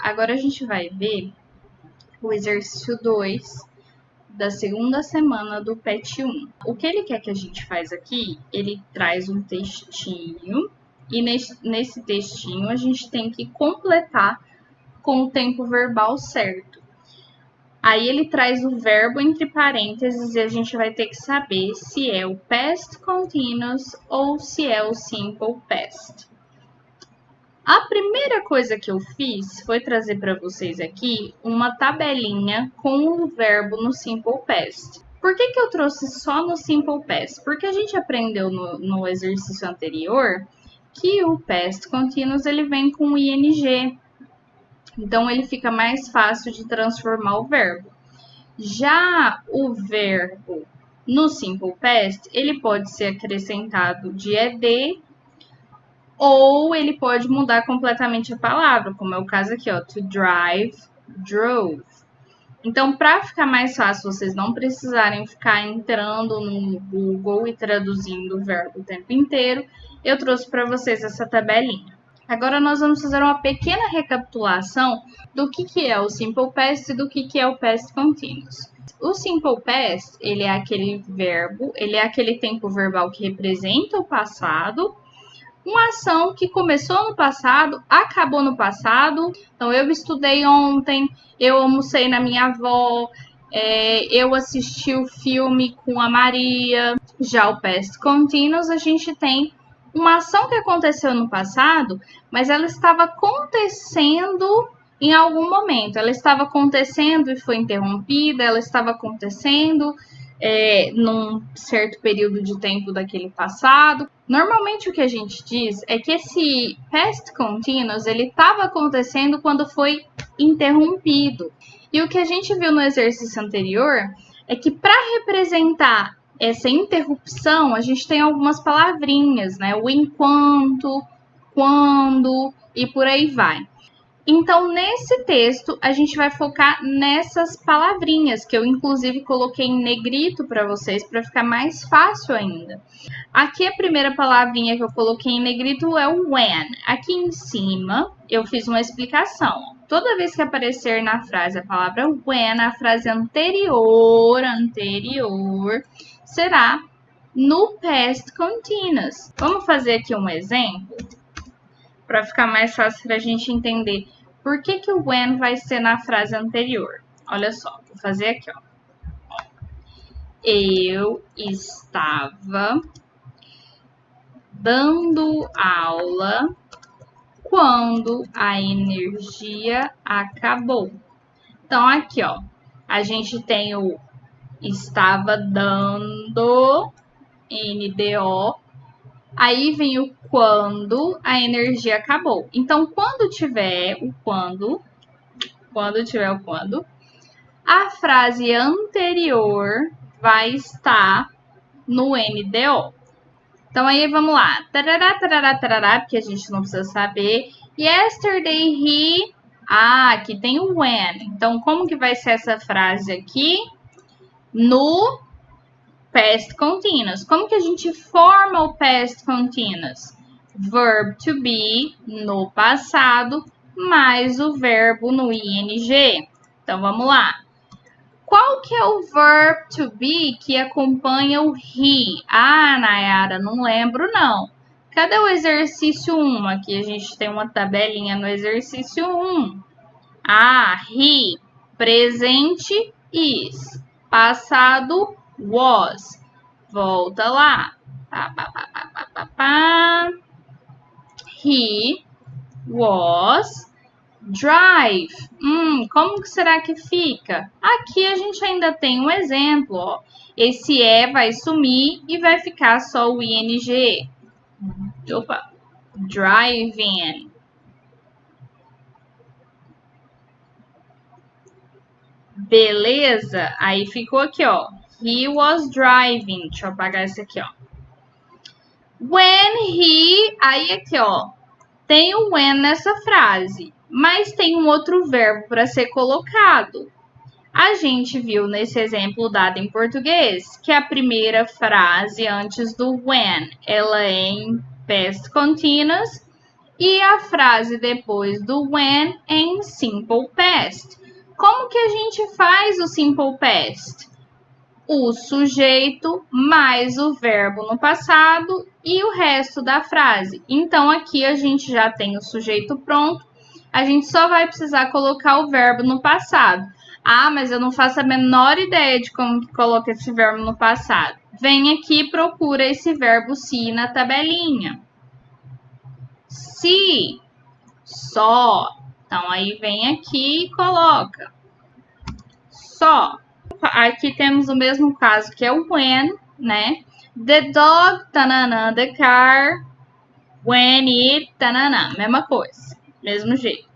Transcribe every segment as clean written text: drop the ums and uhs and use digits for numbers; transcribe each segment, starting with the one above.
Agora a gente vai ver o exercício 2 da segunda semana do PET 1. O que ele quer que a gente faz aqui? Ele traz um textinho e nesse textinho a gente tem que completar com o tempo verbal certo. Aí ele traz o verbo entre parênteses e a gente vai ter que saber se é o past continuous ou se é o simple past. A primeira coisa que eu fiz foi trazer para vocês aqui uma tabelinha com o verbo no simple past. Por que eu trouxe só no simple past? Porque a gente aprendeu no exercício anterior que o past continuous ele vem com ing. Então ele fica mais fácil de transformar o verbo. Já o verbo no simple past, ele pode ser acrescentado de ed ou ele pode mudar completamente a palavra, como é o caso aqui, ó, to drive, drove. Então, para ficar mais fácil, vocês não precisarem ficar entrando no Google e traduzindo o verbo o tempo inteiro, eu trouxe para vocês essa tabelinha. Agora nós vamos fazer uma pequena recapitulação do que é o simple past e do que é o past continuous. O simple past, ele é aquele verbo, ele é aquele tempo verbal que representa o passado, uma ação que começou no passado, acabou no passado. Então, eu estudei ontem, eu almocei na minha avó, eu assisti o filme com a Maria. Já o past continuous, a gente tem uma ação que aconteceu no passado, mas ela estava acontecendo em algum momento. Ela estava acontecendo e foi interrompida, ela estava acontecendo num certo período de tempo daquele passado. Normalmente o que a gente diz é que esse past continuous, ele estava acontecendo quando foi interrompido. E o que a gente viu no exercício anterior é que para representar essa interrupção, a gente tem algumas palavrinhas, né? O enquanto, quando e por aí vai. Então, nesse texto, a gente vai focar nessas palavrinhas, que eu inclusive coloquei em negrito para vocês, para ficar mais fácil ainda. Aqui a primeira palavrinha que eu coloquei em negrito é o when. Aqui em cima, eu fiz uma explicação. Toda vez que aparecer na frase a palavra when, a frase anterior, será no past continuous. Vamos fazer aqui um exemplo para ficar mais fácil para a gente entender por que o when vai ser na frase anterior. Olha só, vou fazer aqui, ó. Eu estava dando aula quando a energia acabou. Então, aqui, ó, a gente tem o estava dando, NDO, aí vem o quando a energia acabou. Então, quando tiver o quando, a frase anterior vai estar no NDO. Então, aí vamos lá. Tarará, tarará, tarará, porque a gente não precisa saber. Yesterday he... aqui tem o when. Então, como que vai ser essa frase aqui? No past continuous. Como que a gente forma o past continuous? Verb to be no passado, mais o verbo no ing. Então, vamos lá. Qual que é o verb to be que acompanha o he? Nayara, não lembro não. Cadê o exercício 1? Aqui a gente tem uma tabelinha no exercício 1. He. Presente, is. Passado, was. Volta lá. He was drive. Como que será que fica? Aqui a gente ainda tem um exemplo, ó. Esse vai sumir e vai ficar só o ing. Driving. Beleza? Aí ficou aqui, ó. He was driving. Deixa eu apagar esse aqui, ó. When he... Aí aqui, ó. Tem o when nessa frase, mas tem um outro verbo para ser colocado. A gente viu nesse exemplo dado em português que a primeira frase antes do when, ela é em past continuous E a frase depois do when em simple past. Como que a gente faz o simple past? O sujeito mais o verbo no passado e o resto da frase. Então, aqui a gente já tem o sujeito pronto, a gente só vai precisar colocar o verbo no passado. Ah, mas eu não faço a menor ideia de como que coloca esse verbo no passado. Vem aqui e procura esse verbo se na tabelinha. Se, só. Então, aí vem aqui e coloca. Só. Aqui temos o mesmo caso que é o when, né? The dog, tananã, the car, when it, tananã. Mesma coisa, mesmo jeito.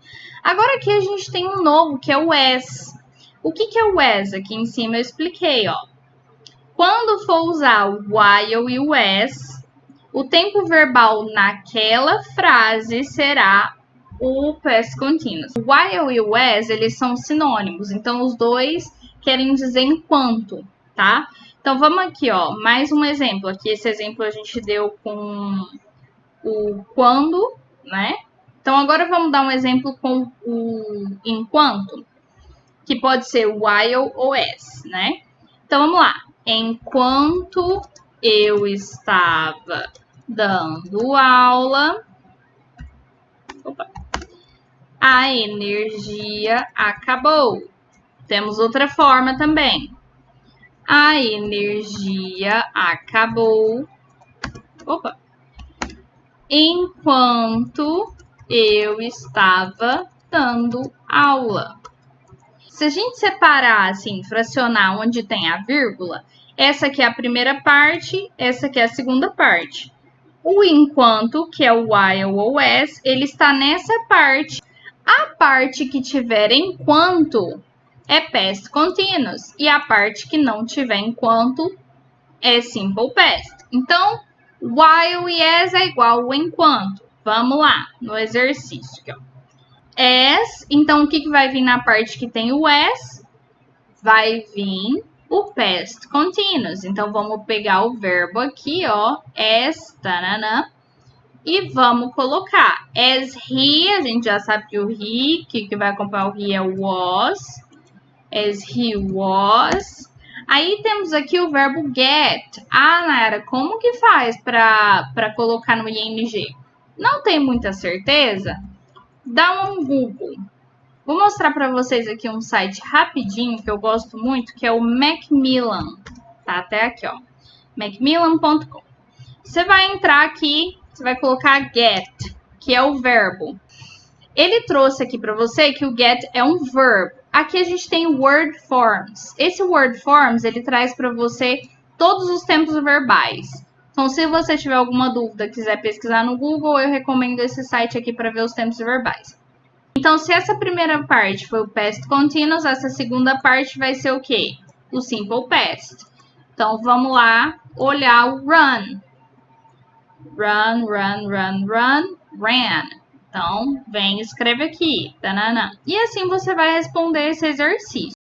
Agora aqui a gente tem um novo que é o as. O que é o as? Aqui em cima eu expliquei, ó. Quando for usar o while e o as, o tempo verbal naquela frase será o past continuous. O while e o as, eles são sinônimos, então os dois querem dizer enquanto, tá? Então vamos aqui, ó, mais um exemplo. Aqui esse exemplo a gente deu com o quando, né? Então agora vamos dar um exemplo com o enquanto, que pode ser while ou as, né? Então vamos lá. Enquanto eu estava dando aula, a energia acabou. Temos outra forma também. A energia acabou. Enquanto eu estava dando aula. Se a gente separar, assim, fracionar onde tem a vírgula, essa aqui é a primeira parte, essa aqui é a segunda parte. O enquanto, que é o while ou as, ele está nessa parte. A parte que tiver enquanto é past continuous e a parte que não tiver enquanto é simple past. Então, while e as é igual ao enquanto. Vamos lá, no exercício aqui, ó. As, então o que vai vir na parte que tem o as? Vai vir o past continuous. Então, vamos pegar o verbo aqui, ó, as, tananã, e vamos colocar as he, a gente já sabe que o he, que vai acompanhar o he é o was, as he was. Aí temos aqui o verbo get. Ah, Nayara, como que faz para colocar no ing? Não tem muita certeza? Dá um Google. Vou mostrar para vocês aqui um site rapidinho que eu gosto muito, que é o Macmillan. Tá até aqui, ó. Macmillan.com. Você vai entrar aqui, você vai colocar get, que é o verbo. Ele trouxe aqui para você que o get é um verbo. Aqui a gente tem o word forms. Esse word forms, ele traz para você todos os tempos verbais. Então, se você tiver alguma dúvida, quiser pesquisar no Google, eu recomendo esse site aqui para ver os tempos verbais. Então, se essa primeira parte foi o past continuous, essa segunda parte vai ser o quê? O simple past. Então, vamos lá olhar o run. Run, run, run, run, ran. Então, vem e escreve aqui. Tanana. E assim você vai responder esse exercício.